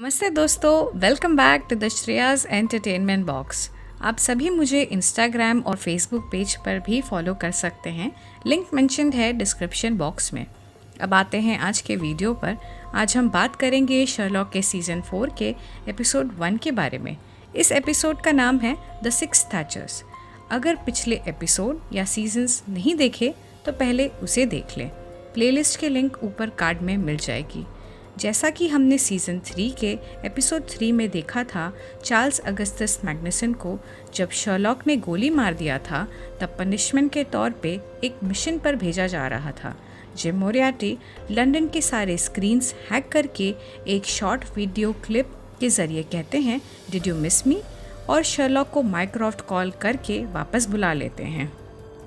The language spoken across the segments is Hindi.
नमस्ते दोस्तों, welcome back to the Shreyas entertainment box. आप सभी मुझे इंस्टाग्राम और फेसबुक पेज पर भी फॉलो कर सकते हैं। लिंक मेंशन्ड है डिस्क्रिप्शन बॉक्स में। अब आते हैं आज के वीडियो पर। आज हम बात करेंगे शर्लॉक के सीज़न 4 के एपिसोड 1 के बारे में। इस एपिसोड का नाम है द सिक्स थैचर्स। अगर पिछले एपिसोड या सीजन्स नहीं देखे तो पहले उसे देख लें। प्लेलिस्ट के लिंक ऊपर कार्ड में मिल जाएगी। जैसा कि हमने सीज़न 3 के एपिसोड 3 में देखा था, चार्ल्स अगस्टस मैग्नसन को जब शर्लॉक ने गोली मार दिया था तब पनिशमेंट के तौर पे एक मिशन पर भेजा जा रहा था। जिम मोरियार्टी लंदन के सारे स्क्रीन्स हैक करके एक शॉर्ट वीडियो क्लिप के ज़रिए कहते हैं डिड यू मिस मी, और शर्लॉक को माइक्रोफ्ट कॉल करके वापस बुला लेते हैं।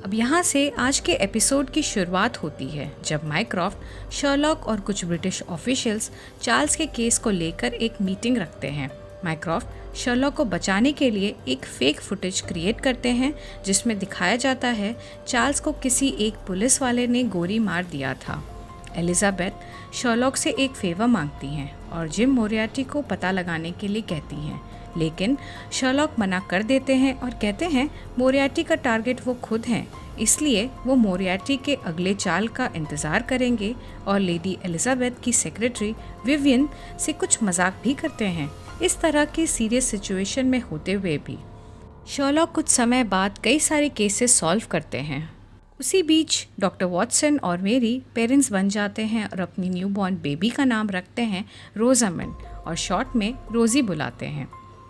अब यहाँ से आज के एपिसोड की शुरुआत होती है जब माइक्रोफ्ट, शर्लॉक और कुछ ब्रिटिश ऑफिशियल्स चार्ल्स के केस को लेकर एक मीटिंग रखते हैं। माइक्रोफ्ट शर्लॉक को बचाने के लिए एक फेक फुटेज क्रिएट करते हैं जिसमें दिखाया जाता है चार्ल्स को किसी एक पुलिस वाले ने गोली मार दिया था। एलिजाबेथ शर्लॉक से एक फेवर मांगती हैं और जिम मोरियार्टी को पता लगाने के लिए कहती हैं, लेकिन शर्लॉक मना कर देते हैं और कहते हैं मोरियार्टी का टारगेट वो खुद हैं, इसलिए वो मोरियार्टी के अगले चाल का इंतज़ार करेंगे और लेडी एलिजाबेथ की सेक्रेटरी विवियन से कुछ मजाक भी करते हैं। इस तरह की सीरियस सिचुएशन में होते हुए भी शर्लॉक कुछ समय बाद कई सारे केसेस सॉल्व करते हैं। उसी बीच डॉक्टर वॉटसन और मेरी पेरेंट्स बन जाते हैं और अपनी न्यूबॉर्न बेबी का नाम रखते हैं रोजामंड और शॉर्ट में रोजी बुलाते हैं।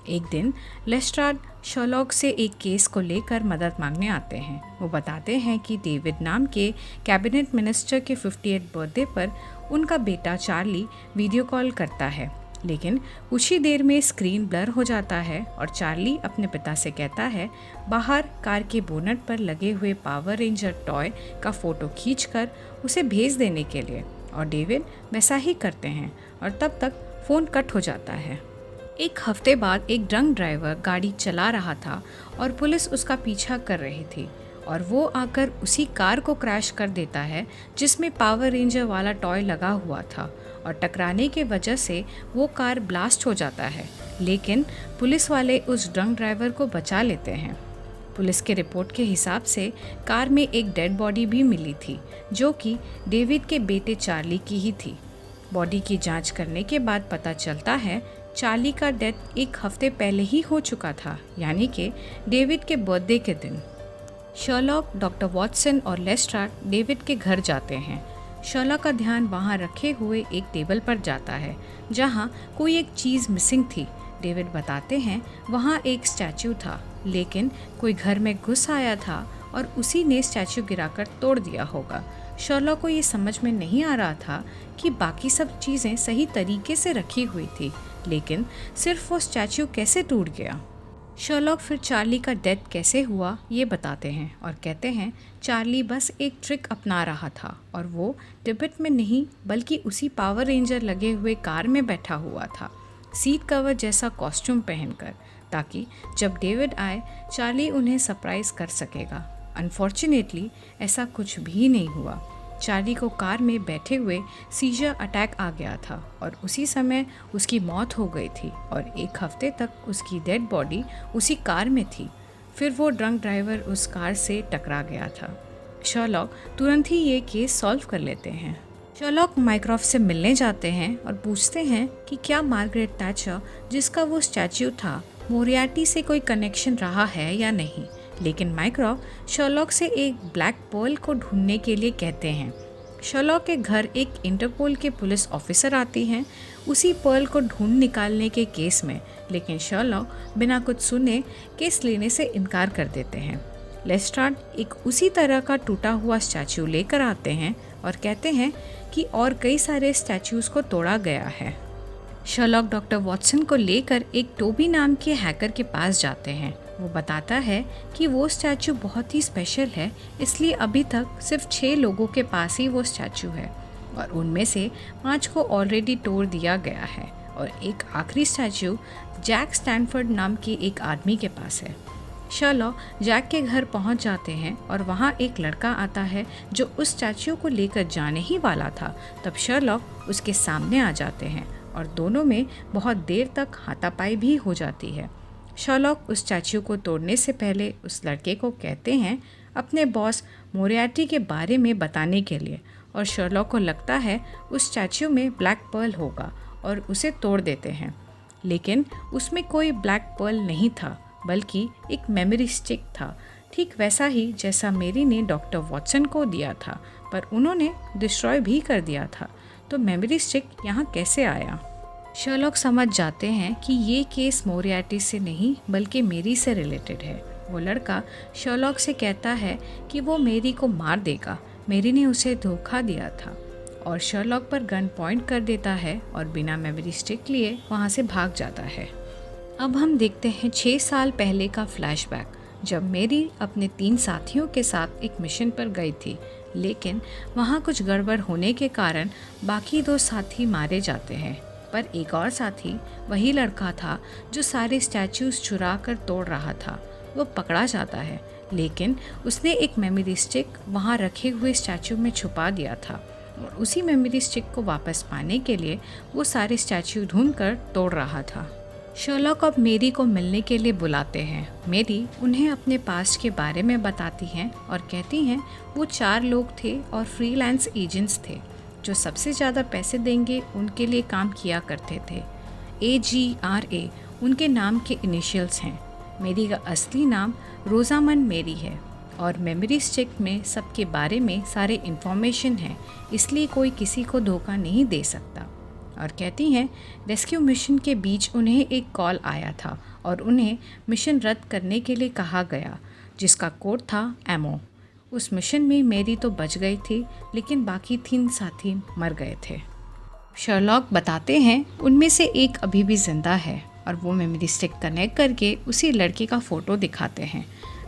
एक दिन लेस्ट्राड शर्लॉक से एक केस को लेकर मदद मांगने आते हैं। वो बताते हैं कि डेविड नाम के कैबिनेट मिनिस्टर के 58 बर्थडे पर उनका बेटा चार्ली वीडियो कॉल करता है, लेकिन कुछ ही देर में स्क्रीन ब्लर हो जाता है और चार्ली अपने पिता से कहता है बाहर कार के बोनट पर लगे हुए पावर रेंजर टॉय का फ़ोटो खींचकर उसे भेज देने के लिए, और डेविड वैसा ही करते हैं और तब तक फ़ोन कट हो जाता है। एक हफ्ते बाद एक ड्रंक ड्राइवर गाड़ी चला रहा था और पुलिस उसका पीछा कर रही थी और वो आकर उसी कार को क्रैश कर देता है जिसमें पावर रेंजर वाला टॉय लगा हुआ था, और टकराने के वजह से वो कार ब्लास्ट हो जाता है, लेकिन पुलिस वाले उस ड्रंक ड्राइवर को बचा लेते हैं। पुलिस के रिपोर्ट के हिसाब से कार में एक डेड बॉडी भी मिली थी जो कि डेविड के बेटे चार्ली की ही थी। बॉडी की जांच करने के बाद पता चलता है चार्ली का डेथ एक हफ्ते पहले ही हो चुका था, यानी कि डेविड के बर्थडे के दिन। शर्लॉक, डॉक्टर वॉटसन और लेस्ट्राड डेविड के घर जाते हैं। शर्लॉक का ध्यान वहाँ रखे हुए एक टेबल पर जाता है जहाँ कोई एक चीज़ मिसिंग थी। डेविड बताते हैं वहाँ एक स्टैचू था, लेकिन कोई घर में घुस आया था और उसी ने स्टैचू गिराकर तोड़ दिया होगा। शर्लॉक को ये समझ में नहीं आ रहा था कि बाकी सब चीज़ें सही तरीके से रखी हुई थी, लेकिन सिर्फ वो स्टैचू कैसे टूट गया। शर्लॉक फिर चार्ली का डेथ कैसे हुआ ये बताते हैं और कहते हैं चार्ली बस एक ट्रिक अपना रहा था और वो टिबेट में नहीं बल्कि उसी पावर रेंजर लगे हुए कार में बैठा हुआ था, सीट कवर जैसा कॉस्ट्यूम पहनकर, ताकि जब डेविड आए चार्ली उन्हें सरप्राइज कर सकेगा। अनफॉर्चुनेटली ऐसा कुछ भी नहीं हुआ। चार्ली को कार में बैठे हुए सीजर अटैक आ गया था और उसी समय उसकी मौत हो गई थी और एक हफ्ते तक उसकी डेड बॉडी उसी कार में थी। फिर वो ड्रंक ड्राइवर उस कार से टकरा गया था। शर्लॉक तुरंत ही ये केस सॉल्व कर लेते हैं। शर्लॉक माइक्रोफ्ट से मिलने जाते हैं और पूछते हैं कि क्या मार्गरेट थैचर, जिसका वो स्टैच्यू था, मोरियार्टी से कोई कनेक्शन रहा है या नहीं, लेकिन माइक्रोफ्ट शर्लॉक से एक ब्लैक पर्ल को ढूंढने के लिए कहते हैं। शर्लॉक के घर एक इंटरपोल के पुलिस ऑफिसर आती हैं उसी पर्ल को ढूंढ निकालने के केस में, लेकिन शर्लॉक बिना कुछ सुने केस लेने से इनकार कर देते हैं। लेस्ट्राड एक उसी तरह का टूटा हुआ स्टैचू लेकर आते हैं और कहते हैं कि और कई सारे स्टैचूज़ को तोड़ा गया है। शर्लॉक डॉक्टर वॉटसन को लेकर एक टोबी नाम के हैकर के पास जाते हैं। वो बताता है कि वो स्टैचू बहुत ही स्पेशल है, इसलिए अभी तक सिर्फ 6 लोगों के पास ही वो स्टैचू है और उनमें से 5 को ऑलरेडी तोड़ दिया गया है और एक आखिरी स्टैचू जैक स्टैनफोर्ड नाम के एक आदमी के पास है। शर्लॉक जैक के घर पहुंच जाते हैं और वहां एक लड़का आता है जो उस स्टैचू को लेकर जाने ही वाला था। तब शर्लॉक उसके सामने आ जाते हैं और दोनों में बहुत देर तक हाथापाई भी हो जाती है। शर्लॉक उस स्टैच्यू को तोड़ने से पहले उस लड़के को कहते हैं अपने बॉस मोरियार्टी के बारे में बताने के लिए, और शर्लॉक को लगता है उस स्टैच्यू में ब्लैक पर्ल होगा और उसे तोड़ देते हैं। लेकिन उसमें कोई ब्लैक पर्ल नहीं था, बल्कि एक मेमोरी स्टिक था, ठीक वैसा ही जैसा मेरी ने डॉक्टर वॉटसन को दिया था, पर उन्होंने डिस्ट्रॉय भी कर दिया था। तो मेमोरी स्टिक यहाँ कैसे आया? शर्लॉक समझ जाते हैं कि ये केस मोरियार्टी से नहीं बल्कि मेरी से रिलेटेड है। वो लड़का शर्लॉक से कहता है कि वो मेरी को मार देगा, मेरी ने उसे धोखा दिया था, और शर्लॉक पर गन पॉइंट कर देता है और बिना मेमोरी स्टिक लिए वहाँ से भाग जाता है। अब हम देखते हैं 6 साल पहले का फ्लैशबैक, जब मेरी अपने 3 साथियों के साथ एक मिशन पर गई थी, लेकिन वहाँ कुछ गड़बड़ होने के कारण बाकी 2 साथी मारे जाते हैं। पर एक और साथी, वही लड़का था जो सारे स्टैच्यूज चुरा कर तोड़ रहा था, वो पकड़ा जाता है, लेकिन उसने एक मेमोरी स्टिक वहाँ रखे हुए स्टैच्यू में छुपा दिया था, और उसी मेमोरी स्टिक को वापस पाने के लिए वो सारे स्टैच्यू ढूंढकर तोड़ रहा था। शर्लॉक अब मेरी को मिलने के लिए बुलाते हैं। मेरी उन्हें अपने पास्ट के बारे में बताती हैं और कहती हैं वो 4 लोग थे और फ्रीलांस एजेंट्स थे जो सबसे ज़्यादा पैसे देंगे उनके लिए काम किया करते थे। AGRA उनके नाम के इनिशियल्स हैं। मेरी का असली नाम रोजामन मेरी है, और मेमोरी स्टिक में सबके बारे में सारे इन्फॉर्मेशन है, इसलिए कोई किसी को धोखा नहीं दे सकता। और कहती हैं रेस्क्यू मिशन के बीच उन्हें एक कॉल आया था और उन्हें मिशन रद्द करने के लिए कहा गया, जिसका कोड था एमओ। उस मिशन में मेरी तो बच गई थी, लेकिन बाकी 3 साथी मर गए थे। शर्लॉक बताते हैं उनमें से एक अभी भी जिंदा है, और वो मेमोरी स्टिक कनेक्ट करके उसी लड़के का फ़ोटो दिखाते हैं।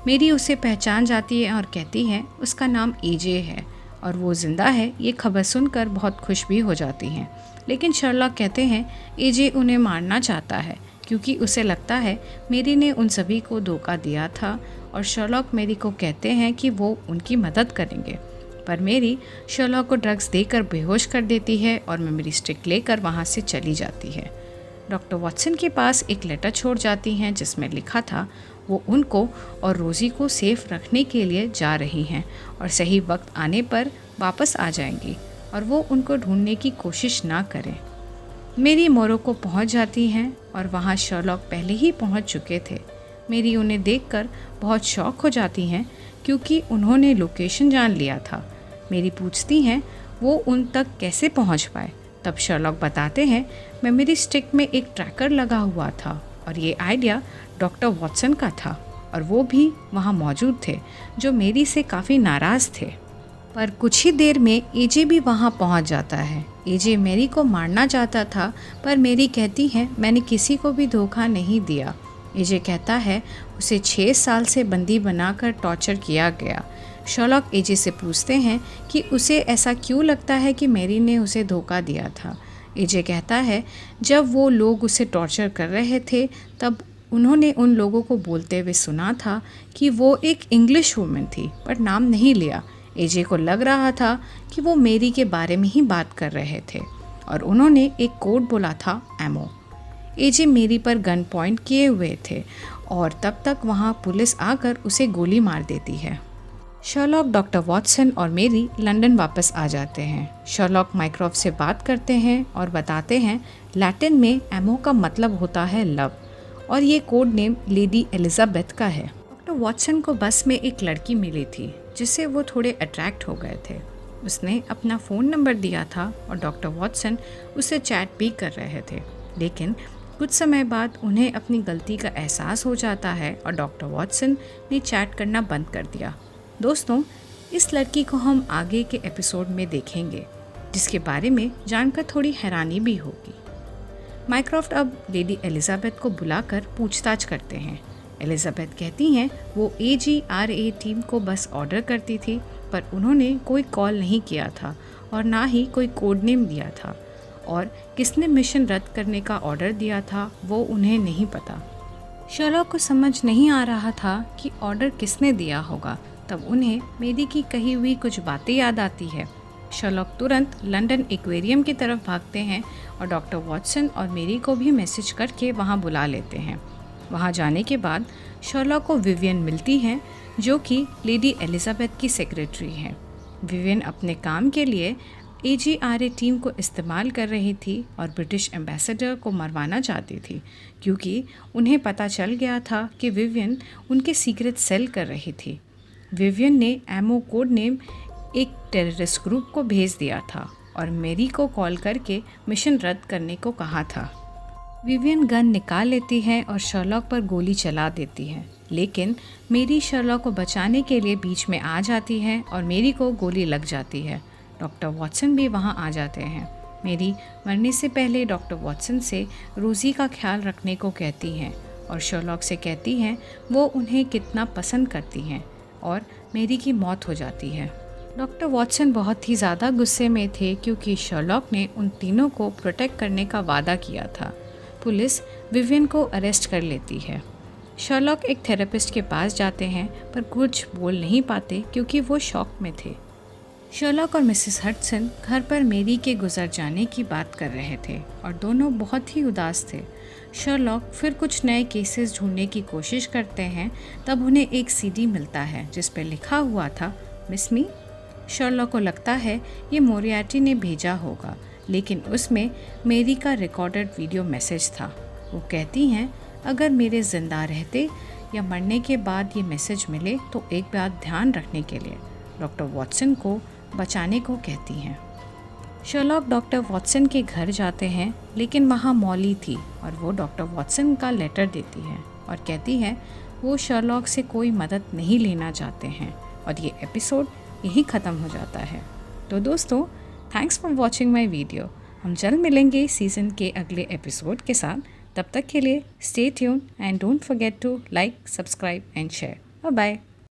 मेरी उसे पहचान जाती है और कहती है उसका नाम AJ है और वो ज़िंदा है। ये खबर सुनकर बहुत खुश भी हो जाती हैं, लेकिन शर्लॉक कहते हैं AJ उन्हें मारना चाहता है क्योंकि उसे लगता है मेरी ने उन सभी को धोखा दिया था, और शर्लॉक मेरी को कहते हैं कि वो उनकी मदद करेंगे। पर मेरी शर्लॉक को ड्रग्स देकर बेहोश कर देती है और मेमोरी स्टिक लेकर वहाँ से चली जाती है। डॉक्टर वॉटसन के पास एक लेटर छोड़ जाती हैं जिसमें लिखा था वो उनको और रोज़ी को सेफ रखने के लिए जा रही हैं और सही वक्त आने पर वापस आ जाएंगी, और वो उनको ढूंढने की कोशिश ना करें। मेरी मोरक्को पहुंच जाती हैं और वहां शर्लॉक पहले ही पहुंच चुके थे। मेरी उन्हें देखकर बहुत शॉक हो जाती हैं क्योंकि उन्होंने लोकेशन जान लिया था। मेरी पूछती हैं वो उन तक कैसे पहुंच पाए। तब शर्लॉक बताते हैं मेमोरी स्टिक में एक ट्रैकर लगा हुआ था और ये आइडिया डॉक्टर वॉटसन का था, और वो भी वहाँ मौजूद थे जो मेरी से काफ़ी नाराज़ थे। पर कुछ ही देर में AJ भी वहाँ पहुँच जाता है। AJ मेरी को मारना चाहता था, पर मेरी कहती है मैंने किसी को भी धोखा नहीं दिया। AJ कहता है उसे 6 साल से बंदी बनाकर टॉर्चर किया गया। शर्लॉक AJ से पूछते हैं कि उसे ऐसा क्यों लगता है कि मेरी ने उसे धोखा दिया था। AJ कहता है जब वो लोग उसे टॉर्चर कर रहे थे तब उन्होंने उन लोगों को बोलते हुए सुना था कि वो एक इंग्लिश वुमन थी, पर नाम नहीं लिया। AJ को लग रहा था कि वो मेरी के बारे में ही बात कर रहे थे, और उन्होंने एक कोड बोला था एमओ। AJ मेरी पर गन पॉइंट किए हुए थे, और तब तक वहाँ पुलिस आकर उसे गोली मार देती है। शर्लॉक, डॉक्टर वॉटसन और मेरी लंदन वापस आ जाते हैं। शर्लॉक माइक्रॉफ्ट से बात करते हैं और बताते हैं लैटिन में एमओ का मतलब होता है लव, और ये कोड नेम लेडी एलिजाबेथ का है। डॉक्टर वॉटसन को बस में एक लड़की मिली थी जिससे वो थोड़े अट्रैक्ट हो गए थे। उसने अपना फ़ोन नंबर दिया था और डॉक्टर वॉटसन उससे चैट भी कर रहे थे, लेकिन कुछ समय बाद उन्हें अपनी गलती का एहसास हो जाता है और डॉक्टर वॉटसन ने चैट करना बंद कर दिया। दोस्तों, इस लड़की को हम आगे के एपिसोड में देखेंगे, जिसके बारे में जानकर थोड़ी हैरानी भी होगी। माइक्रॉफ्ट अब लेडी एलिजाबेथ को बुलाकर पूछताछ करते हैं। एलिजाबेथ कहती हैं वो AGRA टीम को बस ऑर्डर करती थी, पर उन्होंने कोई कॉल नहीं किया था और ना ही कोई कोड नेम दिया था, और किसने मिशन रद्द करने का ऑर्डर दिया था वो उन्हें नहीं पता। शर्लॉक को समझ नहीं आ रहा था कि ऑर्डर किसने दिया होगा। तब उन्हें मेरी की कही हुई कुछ बातें याद आती है। शर्लॉक तुरंत लंदन एक्वेरियम की तरफ भागते हैं और डॉक्टर वॉटसन और मेरी को भी मैसेज करके वहाँ बुला लेते हैं। वहाँ जाने के बाद शर्लॉक को विवियन मिलती हैं, जो कि लेडी एलिजाबेथ की सेक्रेटरी हैं। विवियन अपने काम के लिए AGRA टीम को इस्तेमाल कर रही थी और ब्रिटिश एम्बेसडर को मरवाना चाहती थी, क्योंकि उन्हें पता चल गया था कि विवियन उनके सीक्रेट सेल कर रही थी। विवियन ने एमओ कोड नेम एक टेररिस्ट ग्रुप को भेज दिया था और मेरी को कॉल करके मिशन रद्द करने को कहा था। विवियन गन निकाल लेती है और शर्लॉक पर गोली चला देती है, लेकिन मेरी शर्लॉक को बचाने के लिए बीच में आ जाती है और मेरी को गोली लग जाती है। डॉक्टर वॉटसन भी वहाँ आ जाते हैं। मेरी मरने से पहले डॉक्टर वॉटसन से रोज़ी का ख्याल रखने को कहती हैं और शर्लॉक से कहती हैं वो उन्हें कितना पसंद करती हैं, और मेरी की मौत हो जाती है। डॉक्टर वॉटसन बहुत ही ज़्यादा गुस्से में थे क्योंकि शर्लॉक ने उन तीनों को प्रोटेक्ट करने का वादा किया था। पुलिस विवियन को अरेस्ट कर लेती है। शर्लॉक एक थेरेपिस्ट के पास जाते हैं पर कुछ बोल नहीं पाते क्योंकि वो शॉक में थे। शर्लॉक और मिसेस हडसन घर पर मेरी के गुजर जाने की बात कर रहे थे और दोनों बहुत ही उदास थे। शर्लॉक फिर कुछ नए केसेस ढूंढने की कोशिश करते हैं, तब उन्हें एक CD मिलता है जिस पर लिखा हुआ था मिस मी। शर्लॉक को लगता है ये मोरियार्टी ने भेजा होगा, लेकिन उसमें मेरी का रिकॉर्डेड वीडियो मैसेज था। वो कहती हैं अगर मेरे ज़िंदा रहते या मरने के बाद ये मैसेज मिले तो एक बात ध्यान रखने के लिए डॉक्टर वॉटसन को बचाने को कहती हैं। शर्लॉक डॉक्टर वॉटसन के घर जाते हैं, लेकिन वहाँ मॉली थी और वो डॉक्टर वॉटसन का लेटर देती है और कहती है वो शर्लॉक से कोई मदद नहीं लेना चाहते हैं, और ये एपिसोड यहीं ख़त्म हो जाता है। तो दोस्तों, thanks for watching my video. हम जल्द मिलेंगे सीज़न के अगले एपिसोड के साथ। तब तक के लिए stay tune and don't forget to like, subscribe and share. Bye bye.